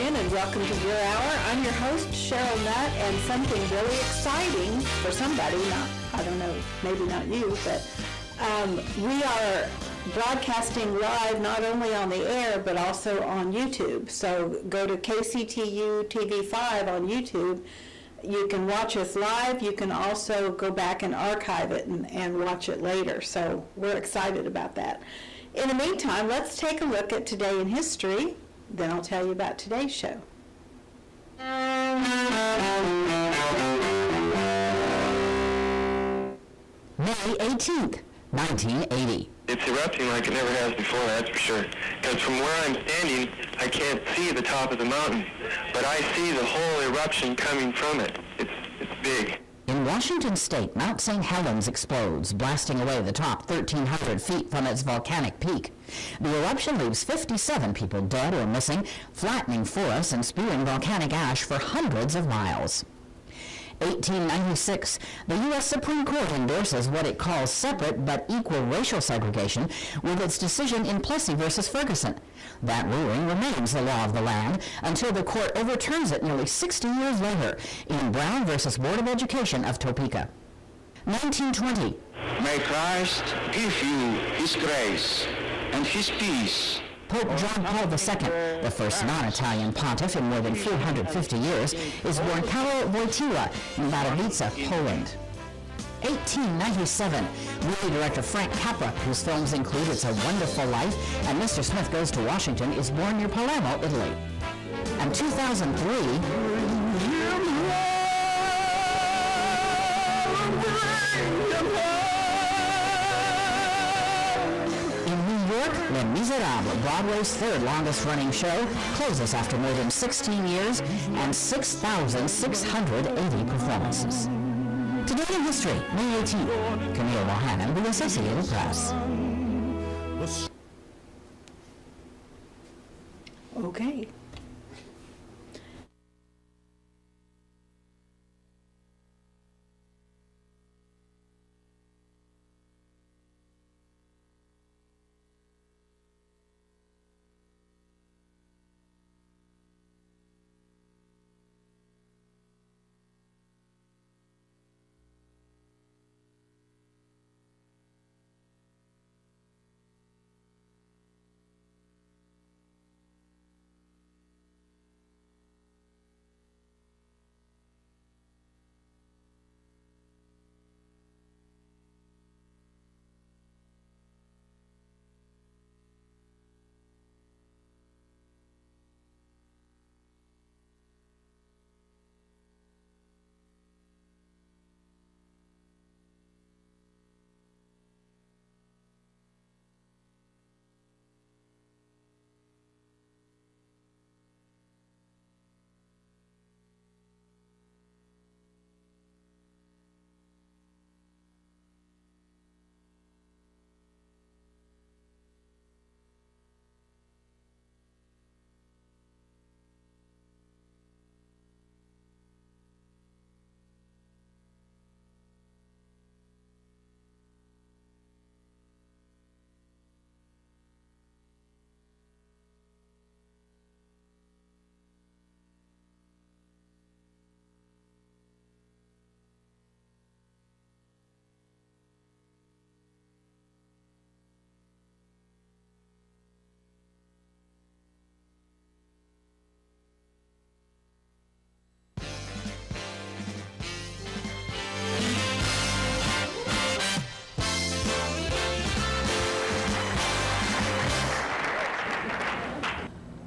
afternoon and welcome to Your Hour. I'm your host, Cheryl Nutt, and something really exciting for somebody, maybe not you, but we are broadcasting live not only on the air but also on YouTube. So go to KCTU TV5 on YouTube. You can watch us live. You can also go back and archive it and watch it later. So we're excited about that. In the meantime, let's take a look at Today in History. Then I'll tell you about today's show. May 18th, 1980. It's erupting like it never has before, that's for sure. Because from where I'm standing, I can't see the top of the mountain, but I see the whole eruption coming from it. It's big. In Washington State, Mount St. Helens explodes, blasting away the top 1,300 feet from its volcanic peak. The eruption leaves 57 people dead or missing, flattening forests and spewing volcanic ash for hundreds of miles. 1896, the U.S. Supreme Court endorses what it calls separate but equal racial segregation with its decision in Plessy v. Ferguson. That ruling remains the law of the land until the court overturns it nearly 60 years later in Brown v. Board of Education of Topeka. 1920. May Christ give you His grace and His peace. Pope John Paul II, the first non-Italian pontiff in more than 450 years, is born Karol Wojtyła in Katowice, Poland. 1897, movie director Frank Capra, whose films include It's a Wonderful Life and Mr. Smith Goes to Washington, is born near Palermo, Italy. And 2003, Les Miserables, Broadway's third longest-running show, closes after more than 16 years and 6,680 performances. Today in History, May 18th, Camille Mohannan, The Associated Press. Okay.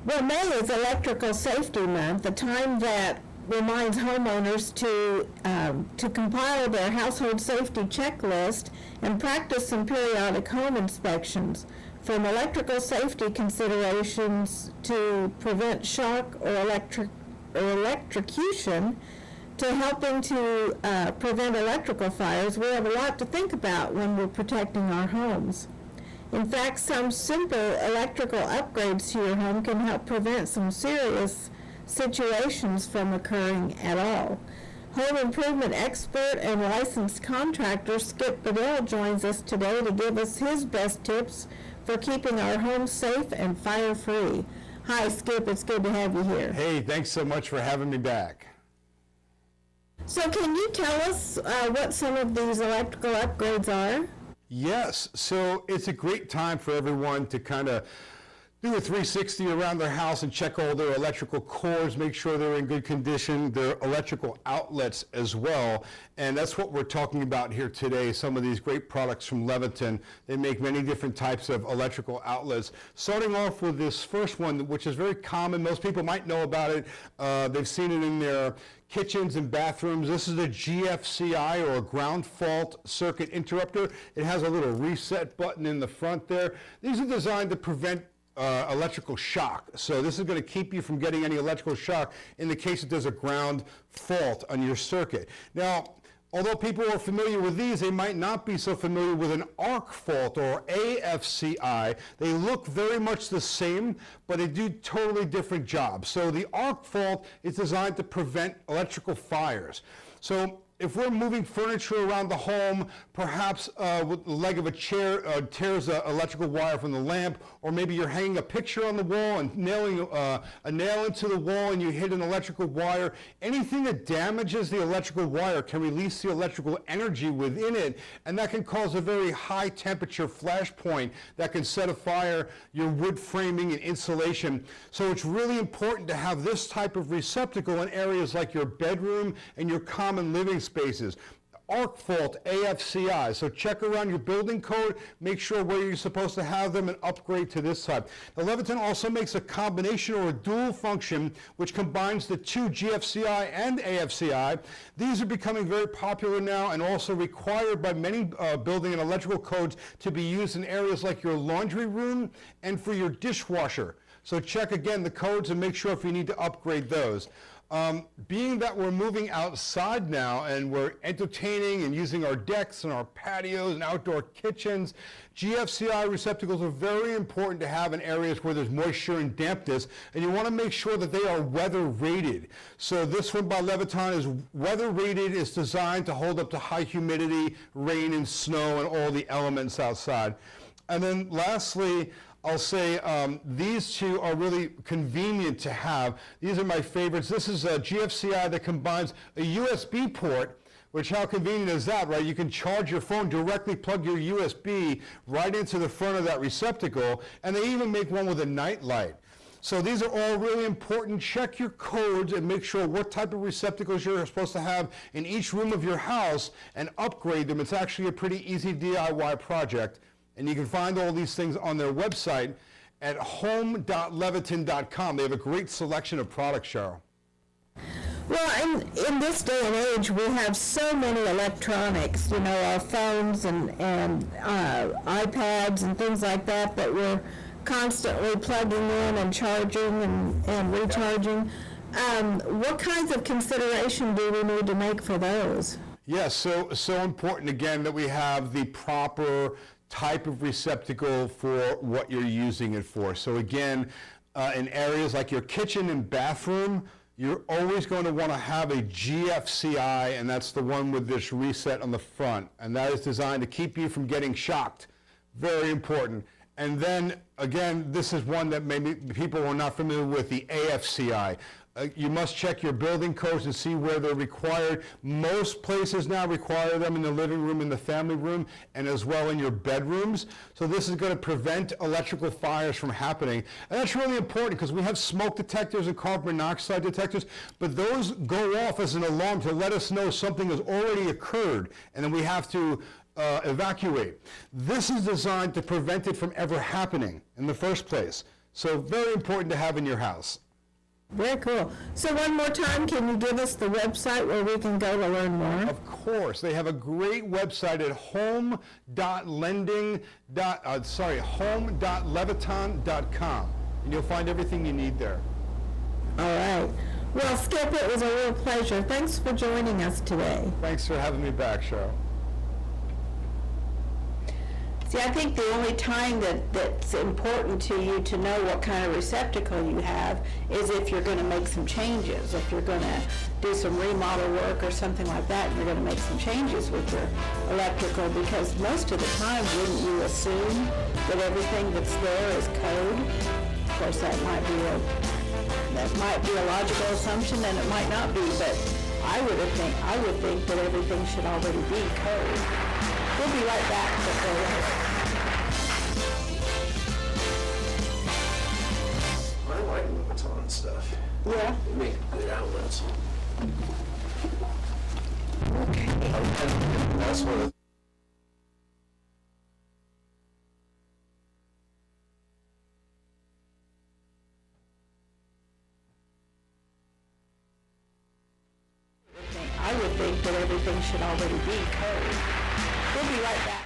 Well, May is Electrical Safety Month, a time that reminds homeowners to compile their household safety checklist and practice some periodic home inspections. From electrical safety considerations to prevent shock or electrocution to helping to prevent electrical fires, we have a lot to think about when we're protecting our homes. In fact, some simple electrical upgrades to your home can help prevent some serious situations from occurring at all. Home improvement expert and licensed contractor Skip Bedell joins us today to give us his best tips for keeping our homes safe and fire-free. Hi, Skip. It's good to have you here. Hey, thanks so much for having me back. So can you tell us what some of these electrical upgrades are? Yes, so it's a great time for everyone to kind of do a 360 around their house and check all their electrical cords, make sure they're in good condition, their electrical outlets as well. And that's what we're talking about here today, some of these great products from Leviton. They make many different types of electrical outlets. Starting off with this first one, which is very common. Most people might know about it. They've seen it in their kitchens and bathrooms. This is a GFCI, or a ground fault circuit interrupter. It has a little reset button in the front there. These are designed to prevent electrical shock. So this is going to keep you from getting any electrical shock in the case that there's a ground fault on your circuit. Now, although people are familiar with these, they might not be so familiar with an arc fault, or AFCI. They look very much the same, but they do totally different jobs. So the arc fault is designed to prevent electrical fires. So if we're moving furniture around the home, perhaps with the leg of a chair tears an electrical wire from the lamp, or maybe you're hanging a picture on the wall and nailing a nail into the wall and you hit an electrical wire, anything that damages the electrical wire can release the electrical energy within it, and that can cause a very high temperature flash point that can set afire your wood framing and insulation. So it's really important to have this type of receptacle in areas like your bedroom and your common living spaces. Arc fault, AFCI. So check around your building code, make sure where you're supposed to have them, and upgrade to this type. Now, Leviton also makes a combination, or a dual function, which combines the two, GFCI and AFCI. These are becoming very popular now, and also required by many building and electrical codes to be used in areas like your laundry room and for your dishwasher. So check again the codes and make sure if you need to upgrade those. Being that we're moving outside now and we're entertaining and using our decks and our patios and outdoor kitchens, GFCI receptacles are very important to have in areas where there's moisture and dampness, and you want to make sure that they are weather rated. So this one by Leviton is weather rated. It's designed to hold up to high humidity, rain and snow, and all the elements outside. And then lastly, I'll say these two are really convenient to have. These are my favorites. This is a GFCI that combines a USB port, which, how convenient is that, right? You can charge your phone, directly plug your USB right into the front of that receptacle, and they even make one with a night light. So these are all really important. Check your codes and make sure what type of receptacles you're supposed to have in each room of your house and upgrade them. It's actually a pretty easy DIY project. And you can find all these things on their website at home.leviton.com. They have a great selection of products, Cheryl. Well, in this day and age, we have so many electronics, you know, our phones and iPads and things like that we're constantly plugging in and charging and recharging. What kinds of consideration do we need to make for those? Yes, so important, again, that we have the proper type of receptacle for what you're using it for. So again, in areas like your kitchen and bathroom, you're always going to want to have a GFCI, and that's the one with this reset on the front. And that is designed to keep you from getting shocked. Very important. And then, again, this is one that maybe people are not familiar with, the AFCI. You must check your building codes and see where they're required. Most places now require them in the living room, in the family room, and as well in your bedrooms. So this is going to prevent electrical fires from happening. And that's really important because we have smoke detectors and carbon monoxide detectors, but those go off as an alarm to let us know something has already occurred, and then we have to evacuate. This is designed to prevent it from ever happening in the first place. So very important to have in your house. Very cool. So one more time, can you give us the website where we can go to learn more? Of course. They have a great website at home.leviton.com, and you'll find everything you need there. All right. Well, Skip, it was a real pleasure. Thanks for joining us today. Thanks for having me back, Cheryl. See, I think the only time that's important to you to know what kind of receptacle you have is if you're going to make some changes, if you're going to do some remodel work or something like that, and you're going to make some changes with your electrical, because most of the time, wouldn't you assume that everything that's there is code? course, that might be a logical assumption, and it might not be, but I would think that everything should already be code. We'll be right back. I like Lubaton stuff. Yeah. They make good outlets. Okay. That's one of the I would think that everything should already be code. We'll be right back.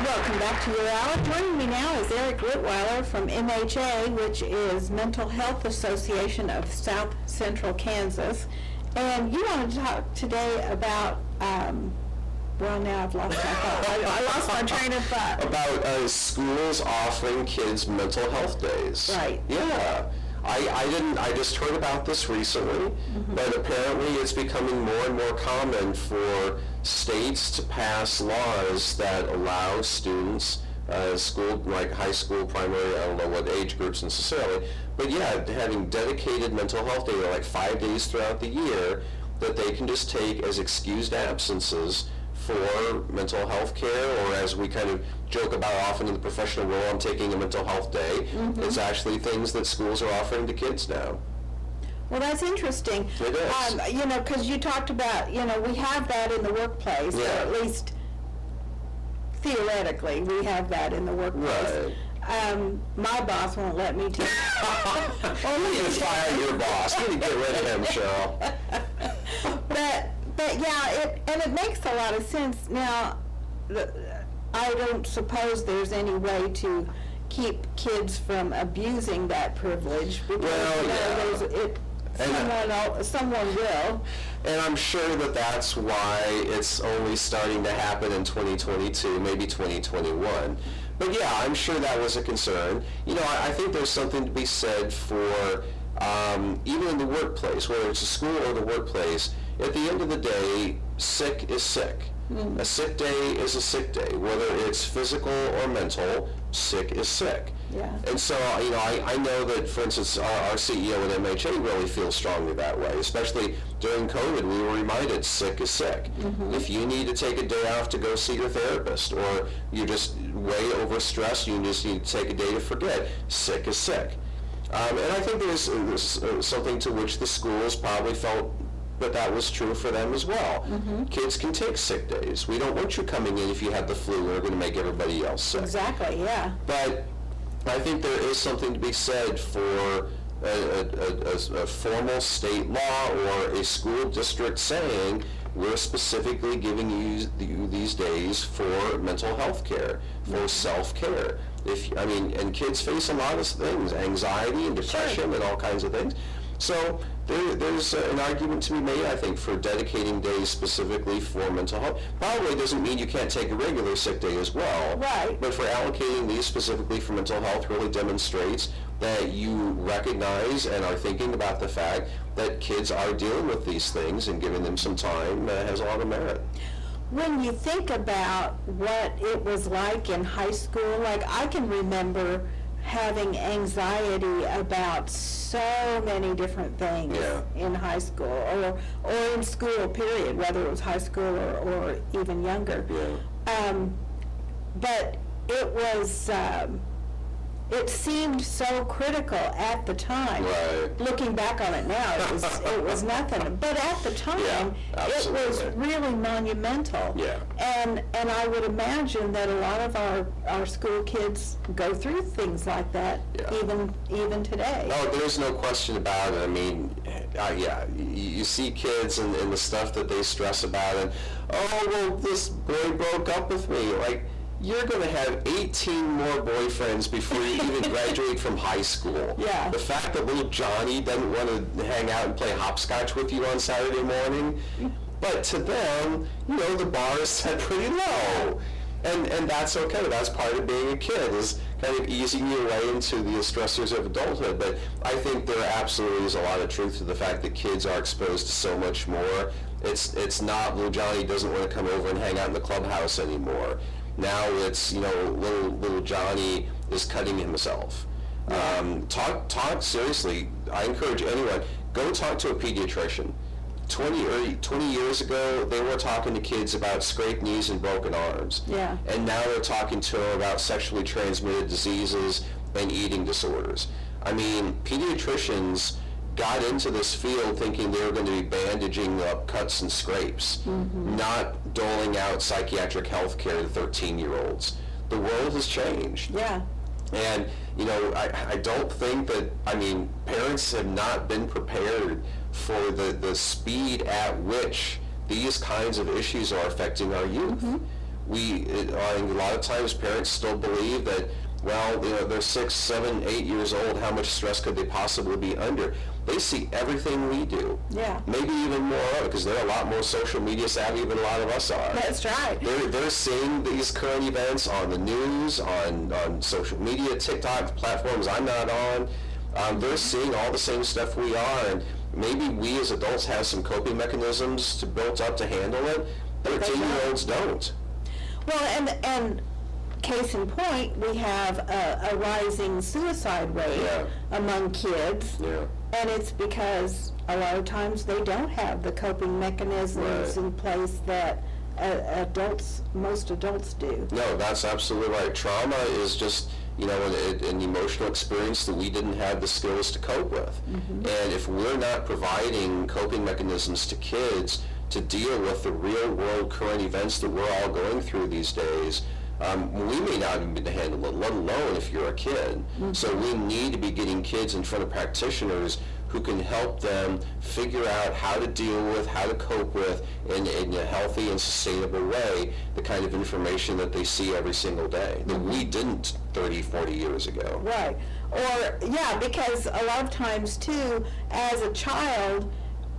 Welcome back to your hour. Joining me now is Eric Litweiler from MHA, which is Mental Health Association of South Central Kansas. And you wanted to talk today about, well, now I've lost my thought. I lost my train of thought. about schools offering kids mental health days. Right. Yeah. I just heard about this recently, but apparently it's becoming more and more common for states to pass laws that allow students, school, like high school, primary, I don't know what age groups necessarily, but yeah, having dedicated mental health day, like 5 days throughout the year, that they can just take as excused absences for mental health care, or as we kind of joke about often in the professional world, I'm taking a mental health day. It's actually things that schools are offering to kids now. Well, that's interesting. It is. You know, because you talked about, you know, we have that in the workplace, or Yeah. at least theoretically, we have that in the workplace. Right. My boss won't let me take. You need to fire your boss. You need to get rid of him, Cheryl. But yeah, it makes a lot of sense. Now, I don't suppose there's any way to keep kids from abusing that privilege, because Well, you know, yeah. someone will. And I'm sure that that's why it's only starting to happen in 2022, maybe 2021. But yeah, I'm sure that was a concern. You know, I think there's something to be said for, even in the workplace, whether it's a school or the workplace, at the end of the day, sick is sick. A sick day is a sick day. Whether it's physical or mental, sick is sick. Yeah. And so, you know, I know that, for instance, our CEO at MHA really feels strongly that way, especially during COVID. We were reminded sick is sick. If you need to take a day off to go see your therapist, or you're just way overstressed, you just need to take a day to forget, sick is sick. And I think there's something to which the schools probably felt that was true for them as well. Kids can take sick days. We don't want you coming in if you have the flu. We're going to make everybody else sick. Exactly, yeah. But I think there is something to be said for a formal state law or a school district saying, we're specifically giving you these days for mental health care, for self-care. And kids face a lot of things, anxiety and depression and all kinds of things. So there's an argument to be made, I think, for dedicating days specifically for mental health. Probably doesn't mean you can't take a regular sick day as well. Right. But for allocating these specifically for mental health really demonstrates that you recognize and are thinking about the fact that kids are dealing with these things, and giving them some time has a lot of merit. When you think about what it was like in high school, like I can remember having anxiety about so many different things in high school or in school, period, whether it was high school or even younger. But it was, it seemed so critical at the time. Right. Looking back on it now, it was nothing. But at the time, it was really monumental. Yeah. And I would imagine that a lot of our school kids go through things like that, even today. Oh, there's no question about it. I mean, you see kids and the stuff that they stress about, and this boy broke up with me. Like, you're going to have 18 more boyfriends before you even graduate from high school. Yeah. The fact that little Johnny doesn't want to hang out and play hopscotch with you on Saturday morning, but to them, the bar is set pretty low. And that's okay. That's part of being a kid, is kind of easing your way into the stressors of adulthood. But I think there absolutely is a lot of truth to the fact that kids are exposed to so much more. It's not little Johnny doesn't want to come over and hang out in the clubhouse anymore. Now it's, little Johnny is cutting himself. Talk seriously. I encourage anyone, go talk to a pediatrician. 20 years ago, they were talking to kids about scraped knees and broken arms. Yeah. And now they're talking to them about sexually transmitted diseases and eating disorders. I mean, pediatricians got into this field thinking they were going to be bandaging up cuts and scrapes, not doling out psychiatric health care to 13-year-olds. The world has changed. Yeah. And, I don't think that, parents have not been prepared for the speed at which these kinds of issues are affecting our youth. A lot of times parents still believe that, they're 6, 7, 8 years old, how much stress could they possibly be under? They see everything we do. Yeah. Maybe even more of it, because they're a lot more social media savvy than a lot of us are. That's right. They're seeing these current events on the news, on social media, TikTok platforms I'm not on. They're seeing all the same stuff we are, and maybe we as adults have some coping mechanisms built up to handle it. 13-year-olds don't. Well, and case in point, we have a rising suicide rate among kids. Yeah. And it's because a lot of times they don't have the coping mechanisms in place that most adults do. No, that's absolutely right. Trauma is just, an emotional experience that we didn't have the skills to cope with. And if we're not providing coping mechanisms to kids to deal with the real world current events that we're all going through these days, we may not even be able to handle it, let alone if you're a kid. So we need to be getting kids in front of practitioners who can help them figure out how to deal with, how to cope with, in a healthy and sustainable way, the kind of information that they see every single day that we didn't 30, 40 years ago. Right. Because a lot of times, too, as a child,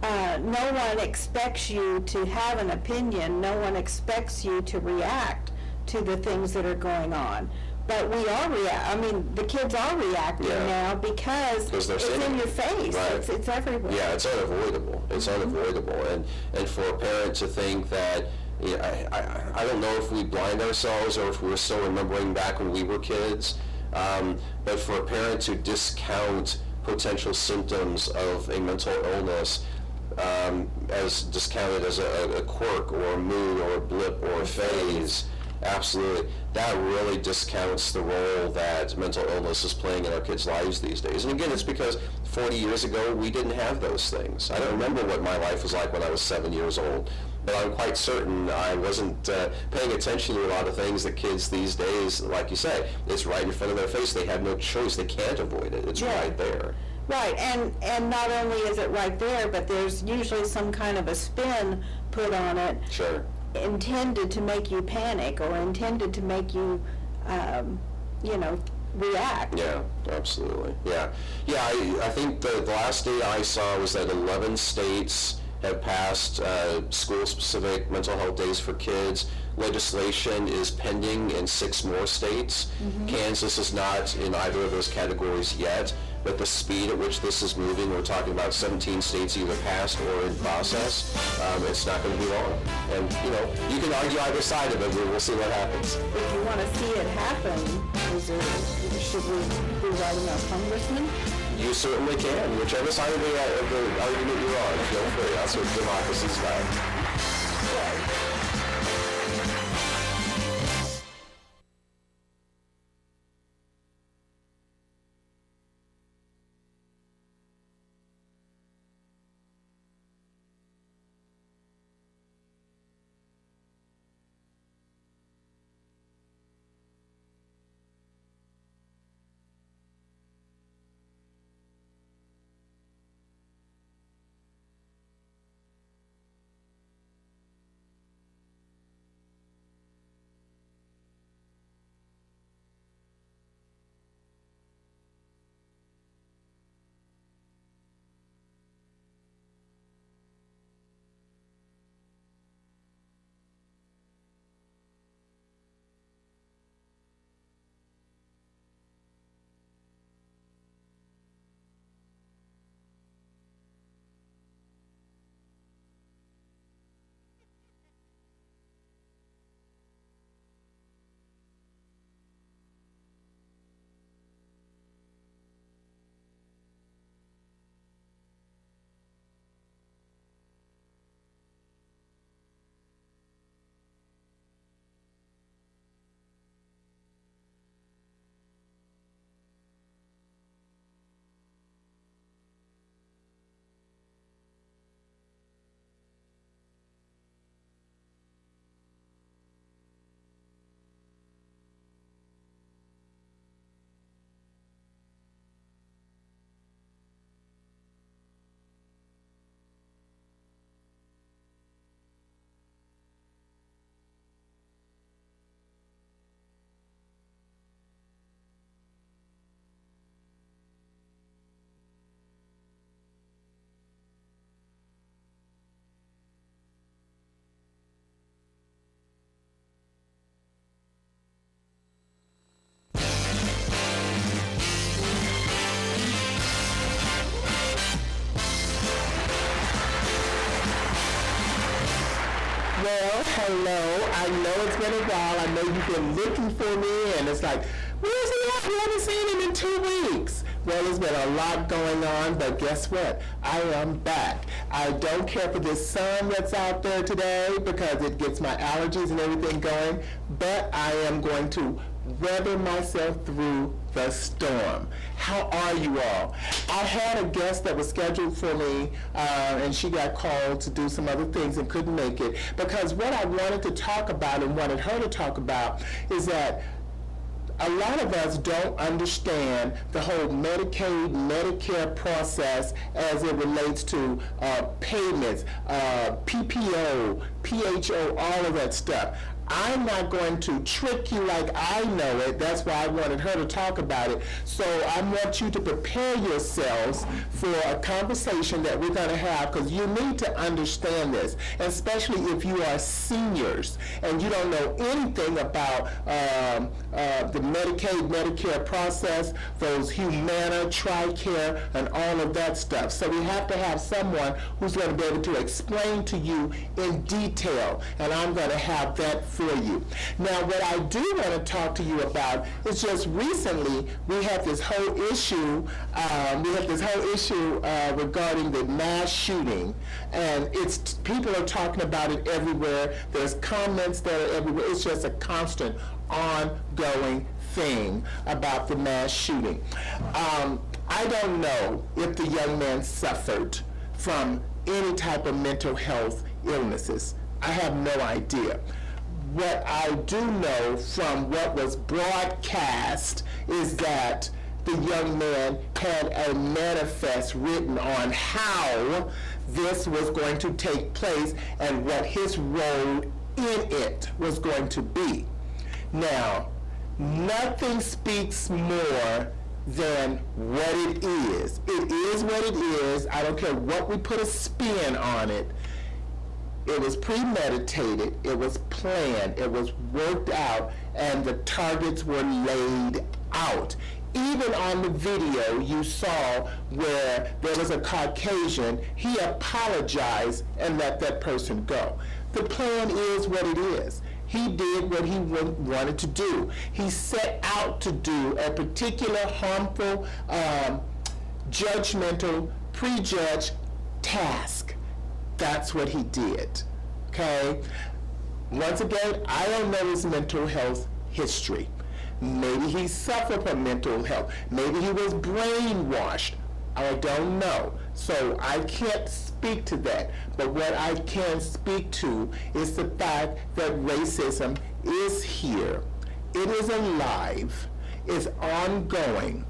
no one expects you to have an opinion. No one expects you to react to the things that are going on. But we are the kids are reacting now because it's in your face. Right. It's everywhere. Yeah, it's unavoidable. It's unavoidable. And for a parent to think that, I don't know if we blind ourselves or if we're still remembering back when we were kids, but for a parent to discount potential symptoms of a mental illness as discounted as a quirk or a mood or a blip or a phase, absolutely. That really discounts the role that mental illness is playing in our kids' lives these days. And again, it's because 40 years ago, we didn't have those things. I don't remember what my life was like when I was 7 years old, but I'm quite certain I wasn't paying attention to a lot of things that kids these days, like you say, it's right in front of their face. They have no choice. They can't avoid it. It's right there. Right, and not only is it right there, but there's usually some kind of a spin put on it. Sure. Intended to make you panic or intended to make you, react. Yeah, absolutely. Yeah, I think the last data I saw was that 11 states have passed school-specific mental health days for kids. Legislation is pending in 6 more states. Kansas is not in either of those categories yet, but the speed at which this is moving, we're talking about 17 states either passed or in process. It's not going to be long. And, you can argue either side of it, but we'll see what happens. If you want to see it happen, should we be writing our congressman? You certainly can. Whichever side of the argument you're on, feel free. That's what democracy's about. Well, hello. I know it's been a while. I know you've been looking for me, and it's like, where's he at? We haven't seen him in 2 weeks. Well, there's been a lot going on, but guess what? I am back. I don't care for this sun that's out there today because it gets my allergies and everything going, but I am going to weather myself through the storm. How are you all? I had a guest that was scheduled for me, and she got called to do some other things and couldn't make it, because what I wanted to talk about and wanted her to talk about is that a lot of us don't understand the whole Medicaid, Medicare process as it relates to payments, PPO, PHO, all of that stuff. I'm not going to trick you like I know it. That's why I wanted her to talk about it. So I want you to prepare yourselves for a conversation that we're going to have, because you need to understand this, especially if you are seniors and you don't know anything about the Medicaid, Medicare process, those Humana, TRICARE, and all of that stuff. So we have to have someone who's going to be able to explain to you in detail, and I'm going to have that for you. Now, what I do want to talk to you about is just recently we had this whole issue. Regarding the mass shooting, and people are talking about it everywhere. There's comments that are everywhere. It's just a constant, ongoing thing about the mass shooting. I don't know if the young man suffered from any type of mental health illnesses. I have no idea. What I do know from what was broadcast is that the young man had a manifest written on how this was going to take place and what his role in it was going to be. Now, nothing speaks more than what it is. It is what it is. I don't care what we put a spin on it. It was premeditated, it was planned, it was worked out, and the targets were laid out. Even on the video you saw where there was a Caucasian, he apologized and let that person go. The plan is what it is. He did what he wanted to do. He set out to do a particular harmful, judgmental, prejudged task. That's what he did, okay? Once again, I don't know his mental health history. Maybe he suffered from mental health. Maybe he was brainwashed. I don't know. So I can't speak to that. But what I can speak to is the fact that racism is here. It is alive. It's ongoing.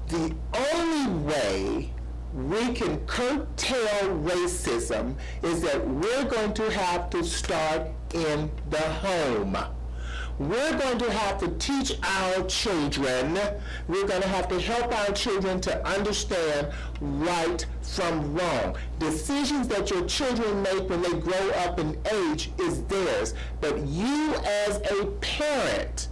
The only way we can curtail racism is that we're going to have to start in the home. We're going to have to teach our children, we're going to have to help our children to understand right from wrong. Decisions that your children make when they grow up in age is theirs, but you as a parent,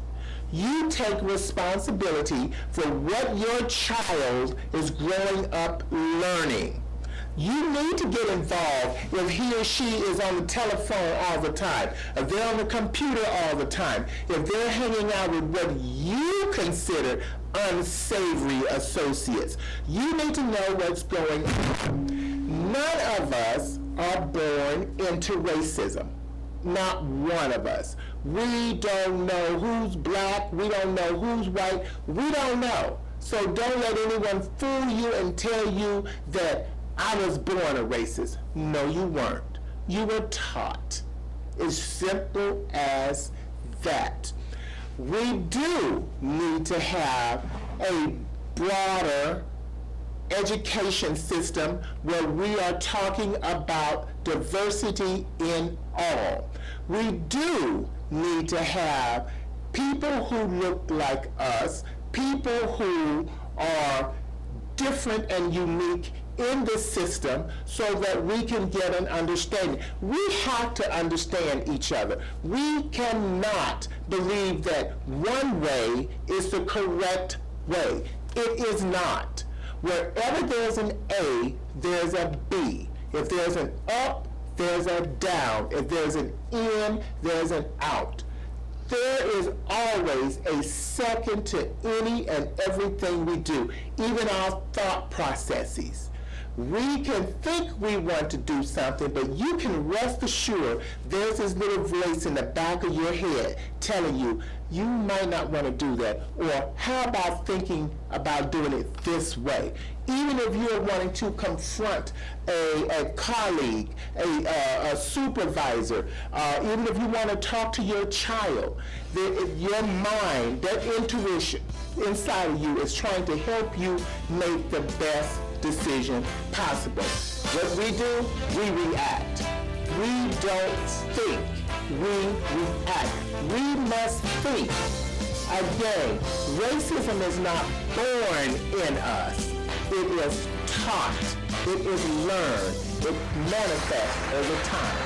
you take responsibility for what your child is growing up learning. You need to get involved if he or she is on the telephone all the time, if they're on the computer all the time, if they're hanging out with what you consider unsavory associates. You need to know what's going on. None of us are born into racism. Not one of us. We don't know who's black. We don't know who's white. We don't know. So don't let anyone fool you and tell you that I was born a racist. No, you weren't. You were taught. It's simple as that. We do need to have a broader education system where we are talking about diversity in all. We do need to have people who look like us, people who are different and unique in the system so that we can get an understanding. We have to understand each other. We cannot believe that one way is the correct way. It is not. Wherever there's an A, there's a B. If there's an up, there's a down. If there's an in, there's an out. There is always a second to any and everything we do, even our thought processes. We can think we want to do something, but you can rest assured there's this little voice in the back of your head telling you, you might not want to do that, or how about thinking about doing it this way? Even if you're wanting to confront a colleague, a supervisor, even if you want to talk to your child, your mind, that intuition inside of you is trying to help you make the best decision possible. What we do, we react. We don't think, we react. We must think. Again, racism is not born in us. It is taught. It is learned. It manifests over time.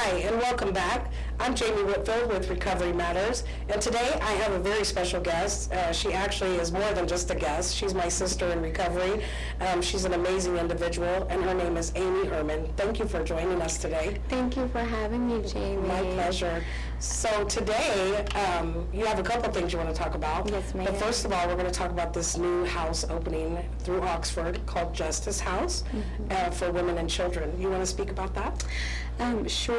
Hi, and welcome back. I'm Jamie Whitfield with Recovery Matters, and today I have a very special guest. She actually is more than just a guest. She's my sister in recovery. She's an amazing individual, and her name is Amy Herman. Thank you for joining us today. Thank you for having me, Jamie. My pleasure. So today, you have a couple things you want to talk about. Yes, ma'am. But first of all, we're going to talk about this new house opening through Oxford called Justice House for women and children. You want to speak about that? Sure.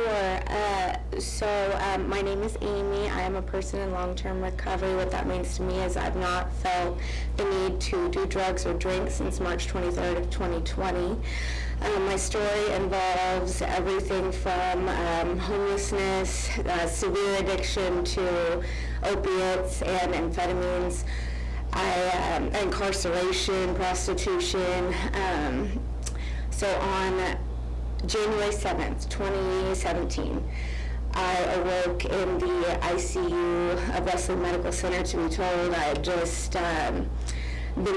My name is Amy. I am a person in long-term recovery. What that means to me is I've not felt the need to do drugs or drink since March 23rd of 2020. My story involves everything from homelessness, severe addiction to opiates and amphetamines, incarceration, prostitution. So on January 7th, 2017, I awoke in the ICU of Wesley Medical Center to be told I had just been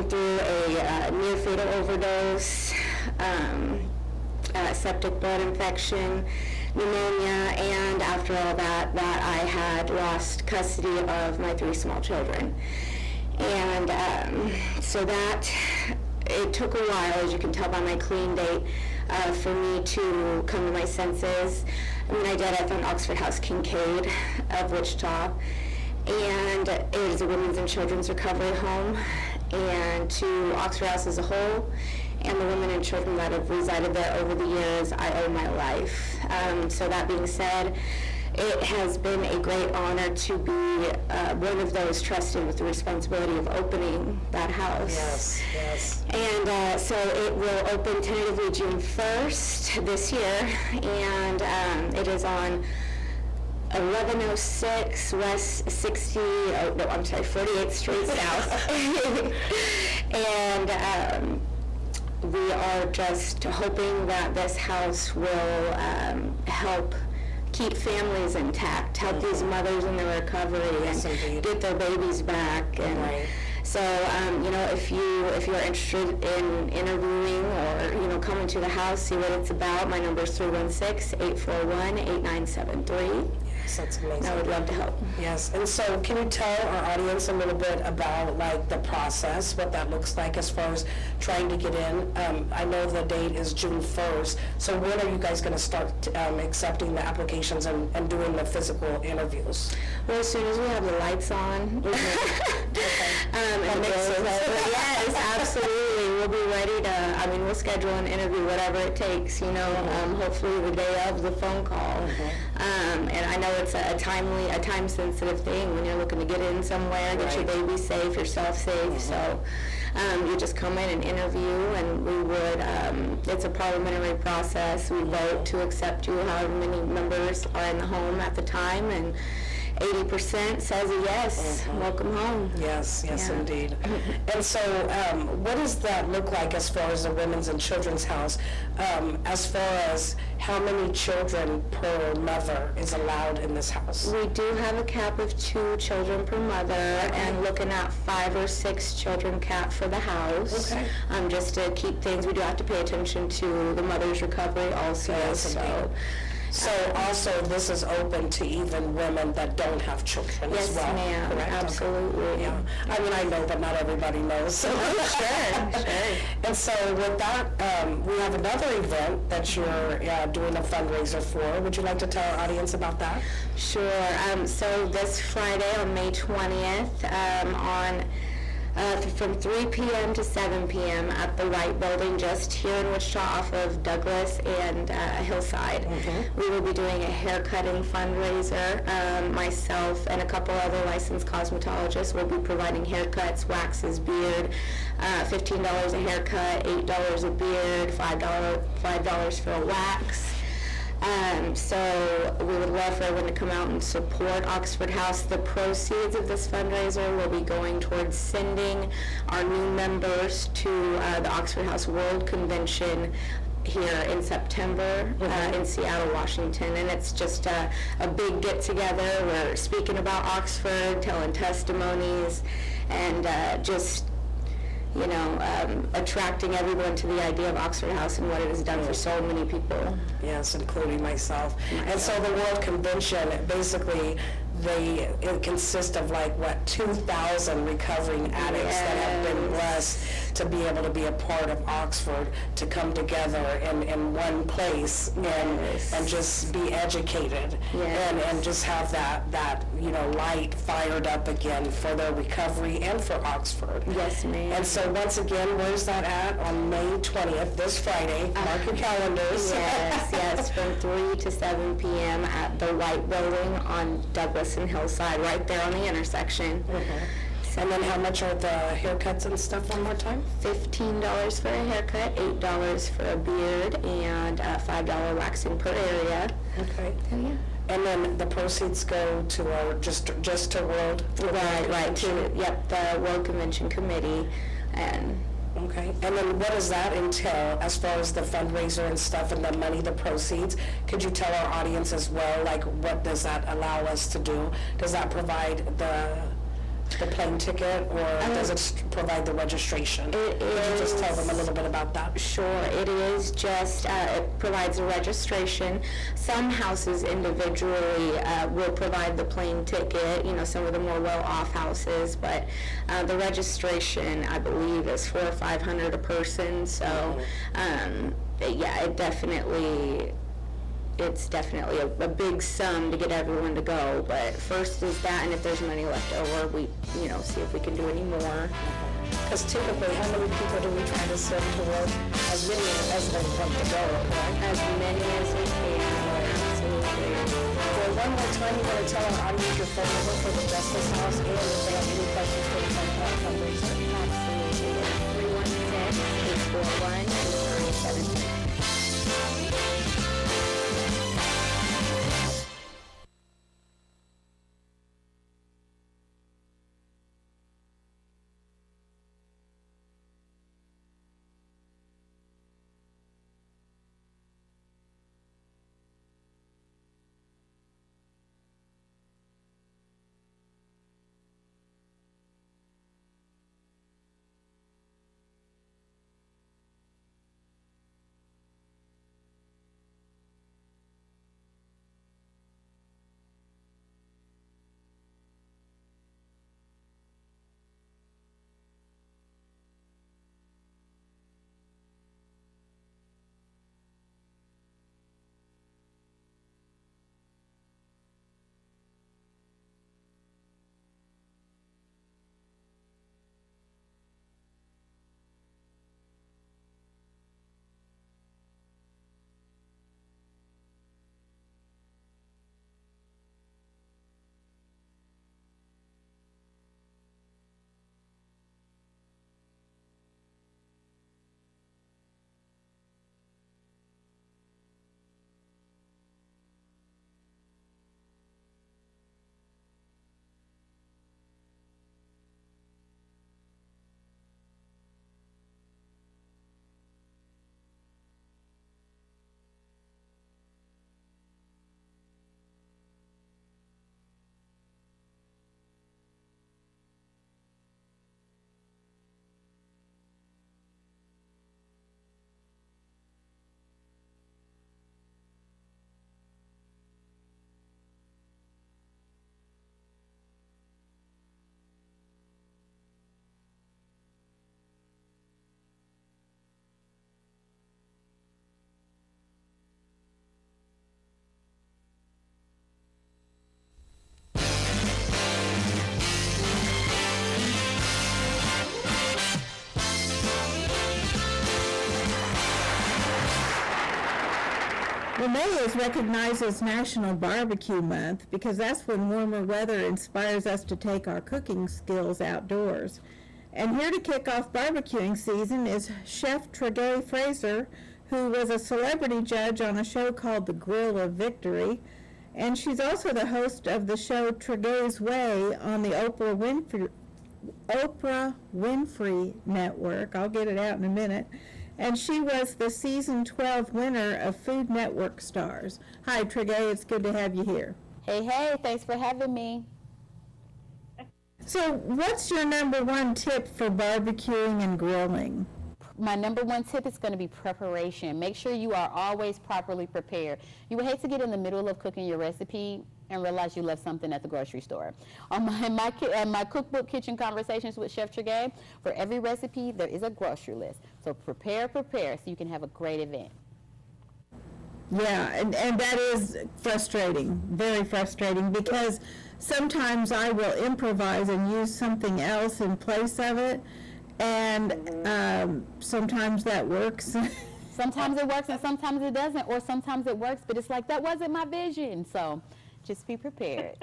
through a near-fatal overdose, septic blood infection, pneumonia, and after all that I had lost custody of my 3 small children. And so that, it took a while, as you can tell by my clean date, for me to come to my senses. And when I did, I found Oxford House Kincaid of Wichita, and it is a women's and children's recovery home. And to Oxford House as a whole, and the women and children that have resided there over the years, I owe my life. So that being said, it has been a great honor to be one of those trusted with the responsibility of opening that house. Yes, yes. And so it will open tentatively June 1st this year, and it is on 1106 West 48th Street South. And we are just hoping that this house will help keep families intact, help these mothers in their recovery, Yes, and indeed. get their babies back. And Right. so, if you're interested in interviewing or coming to the house, see what it's about, my number is 316-841-8973. Yes, that's amazing. I would love to help. Yes, and so can you tell our audience a little bit about like the process, what that looks like as far as trying to get in? I know the date is June 1st, so when are you guys going to start accepting the applications and doing the physical interviews? Well, as soon as we have the lights on, we can, and the makes doors sense. open. Yes, absolutely. We'll be ready to, we'll schedule an interview, whatever it takes, hopefully the day of the phone call. And I know it's a time-sensitive thing when you're looking to get in somewhere, get your baby safe, yourself safe. So you just come in and interview, and we would, it's a parliamentary process. We vote to accept you, however many members are in the home at the time, and 80% says a yes. Welcome home. Yes, Yeah. indeed. And so what does that look like as far as the women's and children's house, as far as how many children per mother is allowed in this house? We do have a cap of 2 children per mother, and looking at 5 or 6 children cap for the house. Okay. Just to keep things, we do have to pay attention to the mother's recovery also. Yes, indeed. So also, this is open to even women that don't have children as well? Yes, ma'am. Correct? Absolutely. Yeah. I mean, I know, but not everybody knows. So. Sure. And so with that, we have another event that you're doing a fundraiser for. Would you like to tell our audience about that? Sure. So this Friday on May 20th, from 3 p.m. to 7 p.m. at the White Building, just here in Wichita off of Douglas and Hillside. We will be doing a haircutting fundraiser. Myself and a couple other licensed cosmetologists will be providing haircuts, waxes, beard, $15 a haircut, $8 a beard, $5 for a wax. So we would love for everyone to come out and support Oxford House. The proceeds of this fundraiser will be going towards sending our new members to the Oxford House World Convention here in September in Seattle, Washington. And it's just a big get-together. We're speaking about Oxford, telling testimonies, and just attracting everyone to the idea of Oxford House and what it has done for so many people. Yes, including myself. And so the World Convention, basically, it consists of 2,000 recovering addicts that have been blessed to be able to be a part of Oxford, to come together in one place and just be educated and just have that light fired up again for their recovery and for Oxford. Yes, ma'am. And so once again, where's that at? On May 20th, this Friday. Mark your calendars. Yes, from 3 to 7 p.m. at the White Building on Douglas and Hillside, right there on the intersection. And then how much are the haircuts and stuff one more time? $15 for a haircut, $8 for a beard, and $5 waxing per area. Okay. Yeah. And then the proceeds go to our just to World. Right to the World Convention Committee, and. Okay. And then what does that entail as far as the fundraiser and stuff and the money, the proceeds? Could you tell our audience as well, what does that allow us to do? Does that provide the plane ticket, or does it provide the registration? Could you just tell them a little bit about that? Sure, it is just, it provides a registration. Some houses individually will provide the plane ticket, some of the more well-off houses, but the registration, I believe, is $400 or $500 a person, so it's definitely a big sum to get everyone to go, but first is that, and if there's money left over, we, see if we can do any more. Because typically, how many people do we try to send to work? As many as they want to go, correct? As many as we can, absolutely. Well, one more time, you want to tell our audience your phone number for the Justice House, and if they have any questions for the fundraiser. Absolutely. 316-841-8373. Well, May is recognized as National Barbecue Month because that's when warmer weather inspires us to take our cooking skills outdoors. And here to kick off barbecuing season is Chef Tregay Fraser, who was a celebrity judge on a show called The Grill of Victory. And she's also the host of the show Tregay's Way on the Oprah Winfrey Network. I'll get it out in a minute. And she was the season 12 winner of Food Network Stars. Hi, Tregay, it's good to have you here. Hey, thanks for having me. So what's your number one tip for barbecuing and grilling? My number one tip is going to be preparation. Make sure you are always properly prepared. You would hate to get in the middle of cooking your recipe and realize you left something at the grocery store. On my cookbook, Kitchen Conversations with Chef Treguet, for every recipe, there is a grocery list. So prepare so you can have a great event. Yeah, and that is frustrating, very frustrating, because sometimes I will improvise and use something else in place of it, and sometimes that works. Sometimes it works and sometimes it doesn't, or sometimes it works, but it's like, that wasn't my vision. So just be prepared.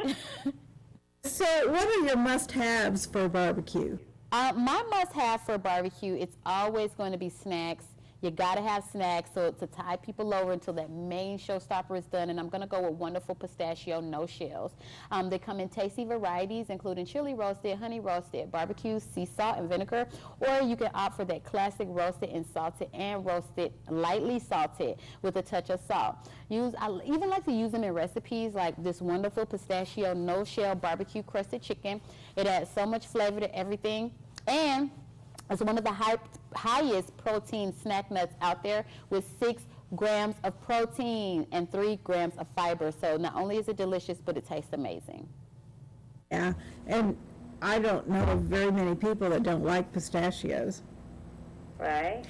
So what are your must-haves for barbecue? My must-have for barbecue, it's always going to be snacks. You gotta have snacks to tide people over until that main showstopper is done, and I'm gonna go with wonderful pistachio, no shells. They come in tasty varieties, including chili roasted, honey roasted, barbecue, sea salt, and vinegar, or you can opt for that classic roasted and salted and roasted, lightly salted with a touch of salt. I even like to use them in recipes like this wonderful pistachio, no shell barbecue crusted chicken. It adds so much flavor to everything, and it's one of the highest protein snack nuts out there, with 6 grams of protein and 3 grams of fiber. So not only is it delicious, but it tastes amazing. Yeah, and I don't know of very many people that don't like pistachios. Right.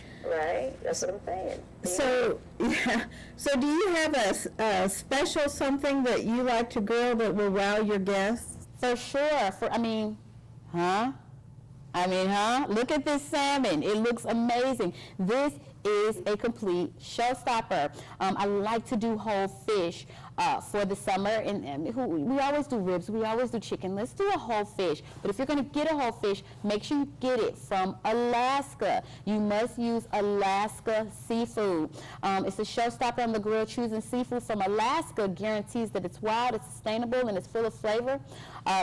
That's what I'm saying. So, yeah. So do you have a special something that you like to grill that will wow your guests? For sure. Look at this salmon. It looks amazing. This is a complete showstopper. I like to do whole fish for the summer, and we always do ribs, we always do chicken. Let's do a whole fish. But if you're going to get a whole fish, make sure you get it from Alaska. You must use Alaska seafood. It's a showstopper on the grill. Choosing seafood from Alaska guarantees that it's wild, it's sustainable, and it's full of flavor.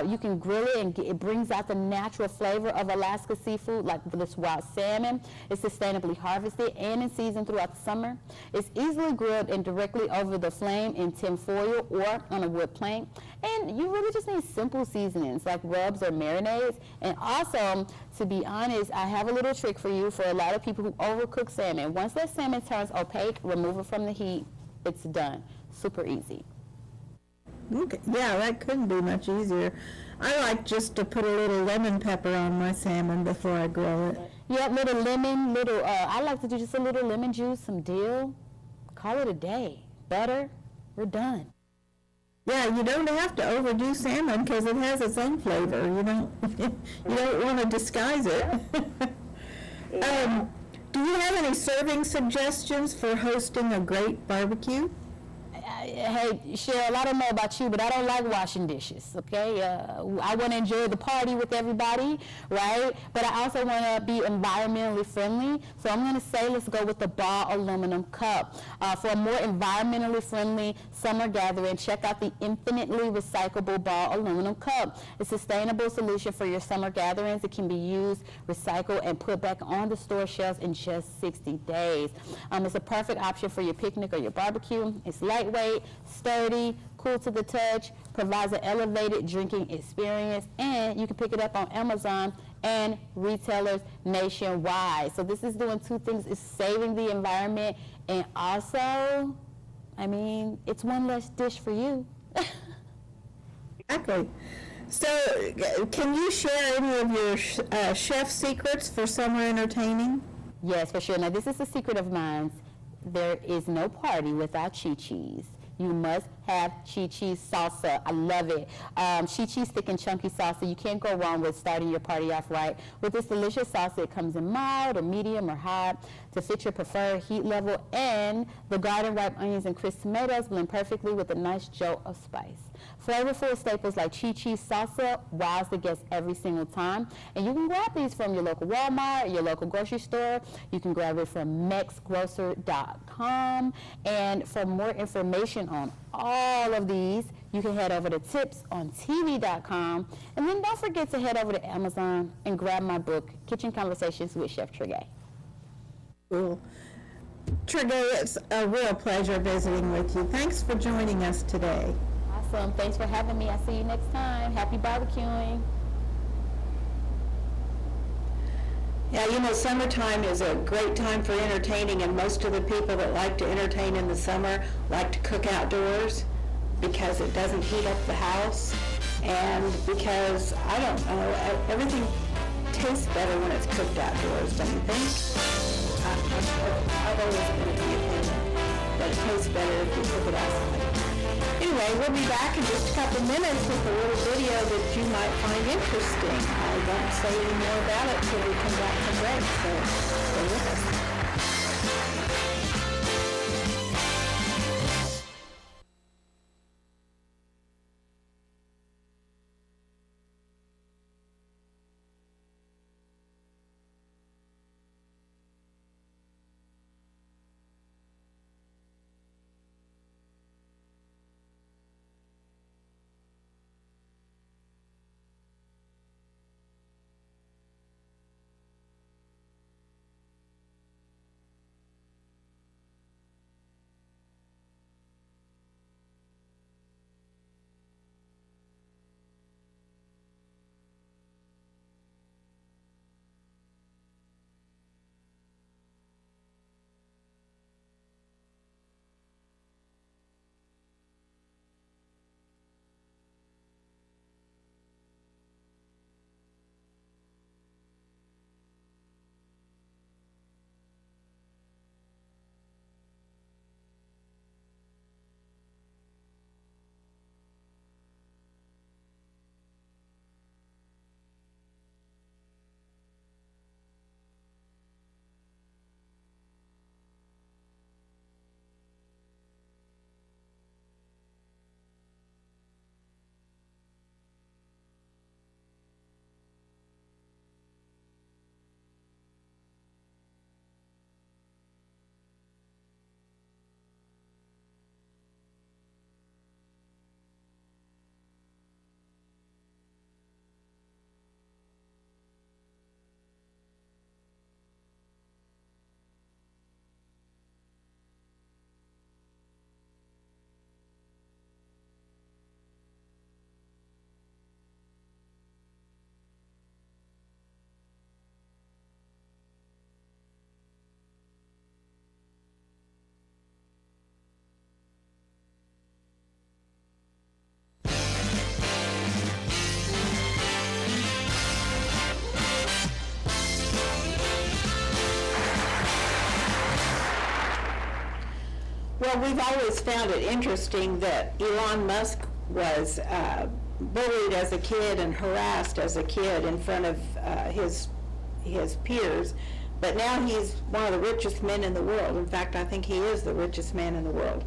You can grill it, and it brings out the natural flavor of Alaska seafood, like this wild salmon. It's sustainably harvested and in season throughout the summer. It's easily grilled and directly over the flame in tin foil or on a wood plank. And you really just need simple seasonings like rubs or marinades. And also, to be honest, I have a little trick for you for a lot of people who overcook salmon. Once that salmon turns opaque, remove it from the heat. It's done. Super easy. Okay. Yeah, that couldn't be much easier. I like just to put a little lemon pepper on my salmon before I grill it. Yeah, little lemon, I like to do just a little lemon juice, some dill, call it a day. Butter, we're done. Yeah, you don't have to overdo salmon because it has its own flavor. You don't want to disguise it. Do you have any serving suggestions for hosting a great barbecue? Hey, Cheryl, I don't know about you, but I don't like washing dishes, okay? I want to enjoy the party with everybody, right? But I also want to be environmentally friendly. So I'm going to say let's go with the ball aluminum cup. For a more environmentally friendly summer gathering, check out the infinitely recyclable ball aluminum cup. It's a sustainable solution for your summer gatherings. It can be used, recycled, and put back on the store shelves in just 60 days. It's a perfect option for your picnic or your barbecue. It's lightweight, sturdy, cool to the touch, provides an elevated drinking experience, and you can pick it up on Amazon and retailers nationwide. So this is doing two things. It's saving the environment, and also, it's one less dish for you. Exactly. So can you share any of your chef secrets for summer entertaining? Yes, for sure. Now, this is a secret of mine. There is no party without chi-chis. You must have chi-cheese salsa. I love it. Chi-cheese thick and chunky salsa. You can't go wrong with starting your party off right. With this delicious salsa, it comes in mild or medium or hot to fit your preferred heat level, and the garden ripe onions and crisp tomatoes blend perfectly with a nice jolt of spice. Flavorful staples like chi-cheese salsa wows the guests every single time. And you can grab these from your local Walmart, your local grocery store. You can grab it from mexgrocer.com. And for more information on all of these, you can head over to tipsontv.com. And then don't forget to head over to Amazon and grab my book, Kitchen Conversations with Chef Treguet. Cool. Treguet, it's a real pleasure visiting with you. Thanks for joining us today. Awesome. Thanks for having me. I'll see you next time. Happy barbecuing. Yeah, you know, summertime is a great time for entertaining, and most of the people that like to entertain in the summer like to cook outdoors because it doesn't heat up the house, and because, I don't know, everything tastes better when it's cooked outdoors, don't you think? I've always been of the opinion that it tastes better if you cook it outside. Anyway, we'll be back in just a couple minutes with a little video that you might find interesting. I won't say any more about it till we come back from break, so stay with us. Well, we've always found it interesting that Elon Musk was bullied as a kid and harassed as a kid in front of his peers, but now he's one of the richest men in the world. In fact, I think he is the richest man in the world.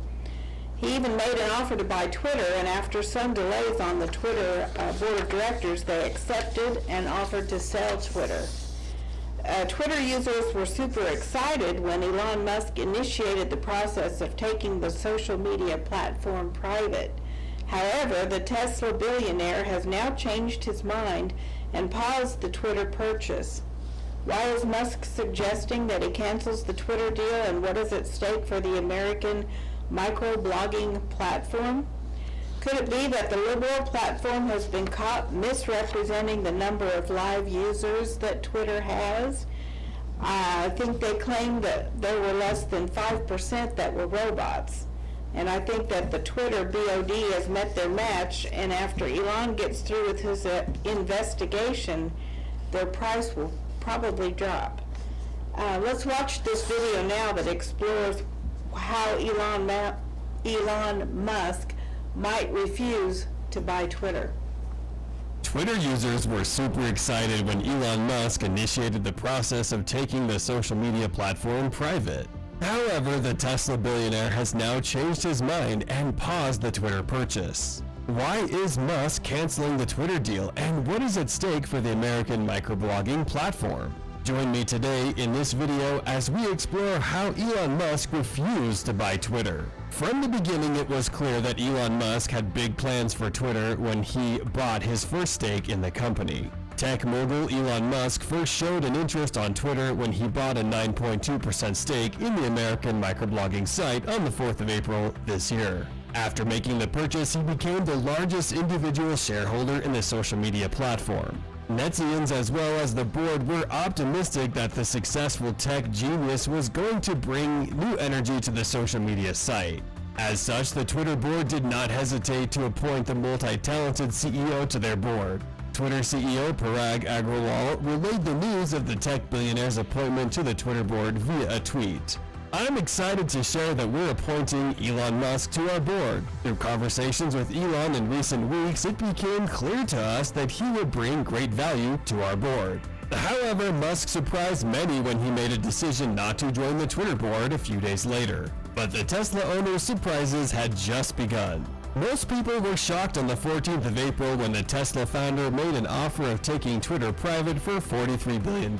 He even made an offer to buy Twitter, and after some delays on the Twitter board of directors, they accepted and offered to sell Twitter. Twitter users were super excited when Elon Musk initiated the process of taking the social media platform private. However, the Tesla billionaire has now changed his mind and paused the Twitter purchase. Why is Musk suggesting that he cancels the Twitter deal, and what is at stake for the American microblogging platform? Could it be that the liberal platform has been caught misrepresenting the number of live users that Twitter has? I think they claimed that there were less than 5% that were robots. And I think that the Twitter BOD has met their match, and after Elon gets through with his investigation, their price will probably drop. Let's watch this video now that explores how Elon Musk might refuse to buy Twitter. Twitter users were super excited when Elon Musk initiated the process of taking the social media platform private. However, the Tesla billionaire has now changed his mind and paused the Twitter purchase. Why is Musk canceling the Twitter deal, and what is at stake for the American microblogging platform? Join me today in this video as we explore how Elon Musk refused to buy Twitter. From the beginning, it was clear that Elon Musk had big plans for Twitter when he bought his first stake in the company. Tech mogul Elon Musk first showed an interest on Twitter when he bought a 9.2% stake in the American microblogging site on the 4th of April this year. After making the purchase, he became the largest individual shareholder in the social media platform. Netzians as well as the board were optimistic that the successful tech genius was going to bring new energy to the social media site. As such, the Twitter board did not hesitate to appoint the multi-talented CEO to their board. Twitter CEO Parag Agrawal relayed the news of the tech billionaire's appointment to the Twitter board via a tweet. "I'm excited to share that we're appointing Elon Musk to our board. Through conversations with Elon in recent weeks, it became clear to us that he would bring great value to our board." However, Musk surprised many when he made a decision not to join the Twitter board a few days later. But the Tesla owner's surprises had just begun. Most people were shocked on the 14th of April when the Tesla founder made an offer of taking Twitter private for $43 billion,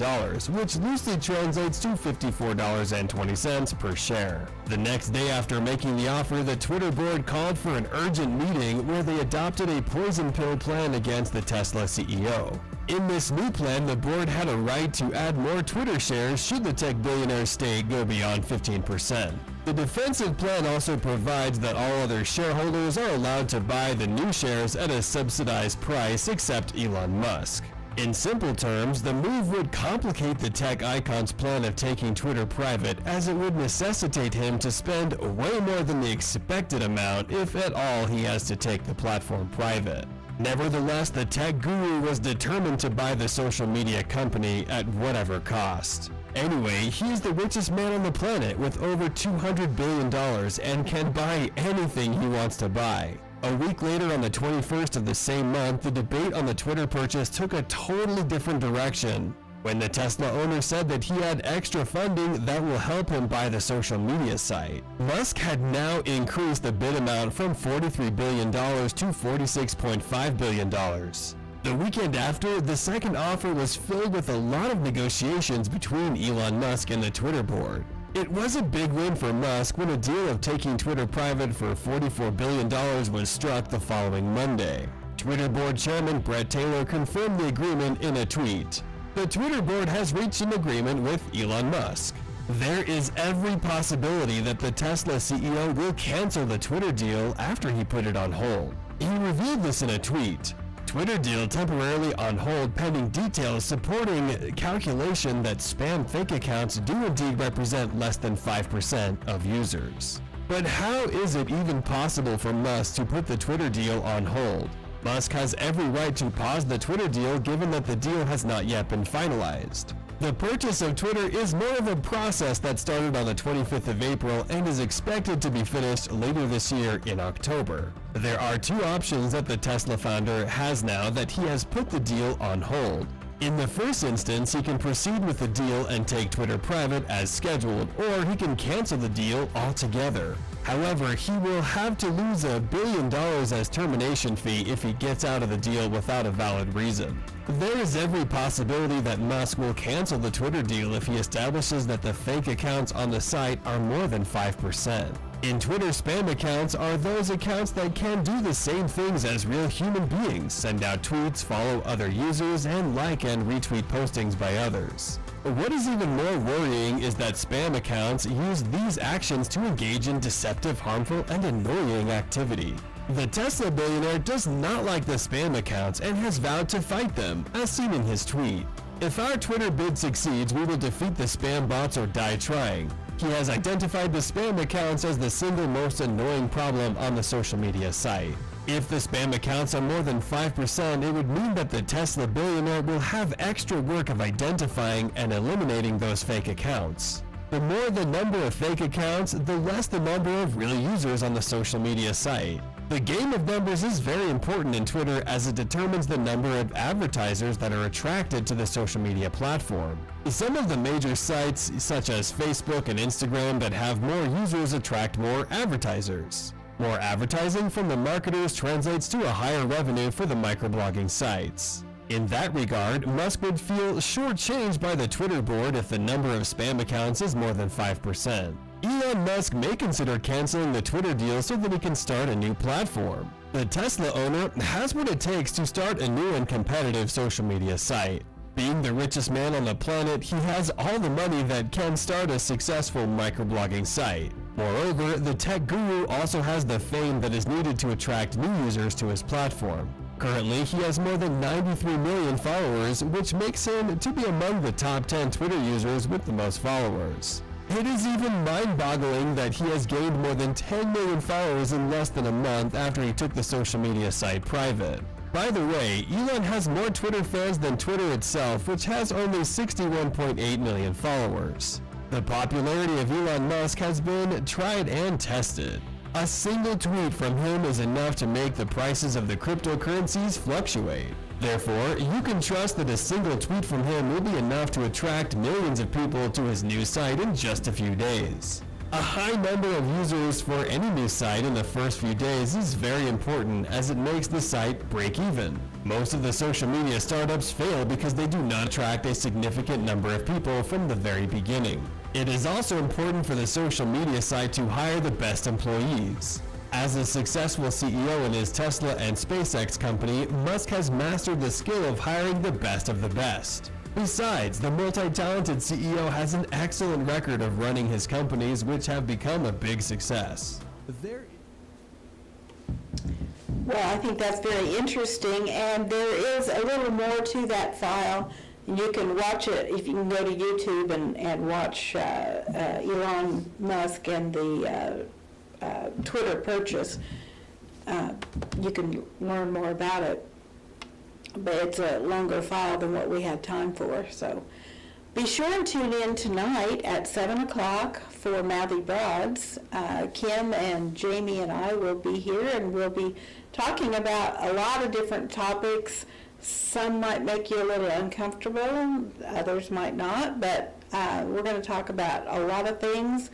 which loosely translates to $54.20 per share. The next day after making the offer, the Twitter board called for an urgent meeting where they adopted a poison pill plan against the Tesla CEO. In this new plan, the board had a right to add more Twitter shares should the tech billionaire's stake go beyond 15%. The defensive plan also provides that all other shareholders are allowed to buy the new shares at a subsidized price except Elon Musk. In simple terms, the move would complicate the tech icon's plan of taking Twitter private, as it would necessitate him to spend way more than the expected amount if at all he has to take the platform private. Nevertheless, the tech guru was determined to buy the social media company at whatever cost. Anyway, he is the richest man on the planet with over $200 billion and can buy anything he wants to buy. A week later, on the 21st of the same month, the debate on the Twitter purchase took a totally different direction, when the Tesla owner said that he had extra funding that will help him buy the social media site. Musk had now increased the bid amount from $43 billion to $46.5 billion. The weekend after, the second offer was filled with a lot of negotiations between Elon Musk and the Twitter board. It was a big win for Musk when a deal of taking Twitter private for $44 billion was struck the following Monday. Twitter board chairman Brett Taylor confirmed the agreement in a tweet. "The Twitter board has reached an agreement with Elon Musk. There is every possibility that the Tesla CEO will cancel the Twitter deal after he put it on hold." He revealed this in a tweet. Twitter deal temporarily on hold pending details supporting calculation that spam fake accounts do indeed represent less than 5% of users. But how is it even possible for Musk to put the Twitter deal on hold? Musk has every right to pause the Twitter deal given that the deal has not yet been finalized. The purchase of Twitter is more of a process that started on the 25th of April and is expected to be finished later this year in October. There are two options that the Tesla founder has now that he has put the deal on hold. In the first instance, he can proceed with the deal and take Twitter private as scheduled, or he can cancel the deal altogether. However, he will have to lose $1 billion as termination fee if he gets out of the deal without a valid reason. There is every possibility that Musk will cancel the Twitter deal if he establishes that the fake accounts on the site are more than 5%. In Twitter, spam accounts are those accounts that can do the same things as real human beings, send out tweets, follow other users, and like and retweet postings by others. What is even more worrying is that spam accounts use these actions to engage in deceptive, harmful, and annoying activity. The Tesla billionaire does not like the spam accounts and has vowed to fight them, as seen in his tweet. "If our Twitter bid succeeds, we will defeat the spam bots or die trying." He has identified the spam accounts as the single most annoying problem on the social media site. If the spam accounts are more than 5%, it would mean that the Tesla billionaire will have extra work of identifying and eliminating those fake accounts. The more the number of fake accounts, the less the number of real users on the social media site. The game of numbers is very important in Twitter as it determines the number of advertisers that are attracted to the social media platform. Some of the major sites, such as Facebook and Instagram, that have more users attract more advertisers. More advertising from the marketers translates to a higher revenue for the microblogging sites. In that regard, Musk would feel shortchanged by the Twitter board if the number of spam accounts is more than 5%. Elon Musk may consider canceling the Twitter deal so that he can start a new platform. The Tesla owner has what it takes to start a new and competitive social media site. Being the richest man on the planet, he has all the money that can start a successful microblogging site. Moreover, the tech guru also has the fame that is needed to attract new users to his platform. Currently, he has more than 93 million followers, which makes him to be among the top 10 Twitter users with the most followers. It is even mind-boggling that he has gained more than 10 million followers in less than a month after he took the social media site private. By the way, Elon has more Twitter fans than Twitter itself, which has only 61.8 million followers. The popularity of Elon Musk has been tried and tested. A single tweet from him is enough to make the prices of the cryptocurrencies fluctuate. Therefore, you can trust that a single tweet from him will be enough to attract millions of people to his new site in just a few days. A high number of users for any new site in the first few days is very important, as it makes the site break even. Most of the social media startups fail because they do not attract a significant number of people from the very beginning. It is also important for the social media site to hire the best employees. As a successful CEO in his Tesla and SpaceX company, Musk has mastered the skill of hiring the best of the best. Besides, the multi-talented CEO has an excellent record of running his companies, which have become a big success. Well, I think that's very interesting, and there is a little more to that file. You can watch it if you can go to YouTube and watch Elon Musk and the Twitter purchase. You can learn more about it, but it's a longer file than what we had time for. So be sure and tune in tonight at 7 o'clock for Mouthy Broads. Kim and Jamie and I will be here, and we'll be talking about a lot of different topics. Some might make you a little uncomfortable, others might not, but we're going to talk about a lot of things.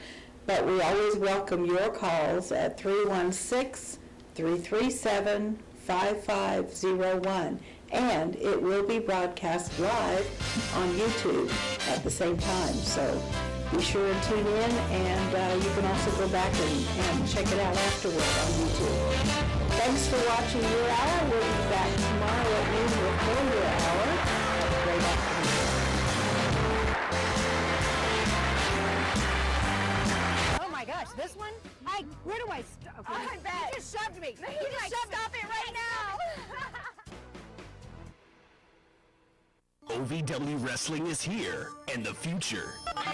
But we always welcome your calls at 316-337-5501. And it will be broadcast live on YouTube at the same time. So be sure and tune in, and you can also go back and check it out afterward on YouTube. Thanks for watching Your Hour. We'll be back tomorrow at noon with more Your Hour. Have a great afternoon. Oh my gosh, this one? Where do I stop? Okay. I bet. You just shoved me. No, you just stop it right now. OVW Wrestling is here, and the future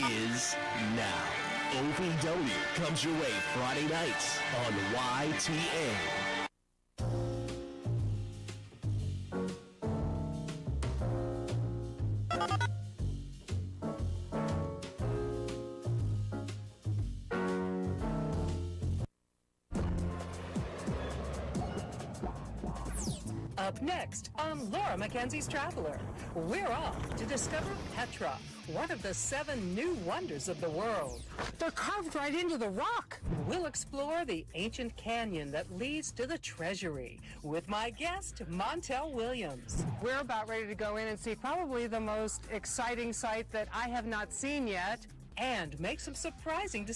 is now. OVW comes your way Friday nights on YTA. Up next on Laura Mackenzie's Traveler, we're off to discover Petra, one of the 7 new wonders of the world. They're carved right into the rock. We'll explore the ancient canyon that leads to the treasury with my guest, Montel Williams. We're about ready to go in and see probably the most exciting site that I have not seen yet, and make some surprising discoveries.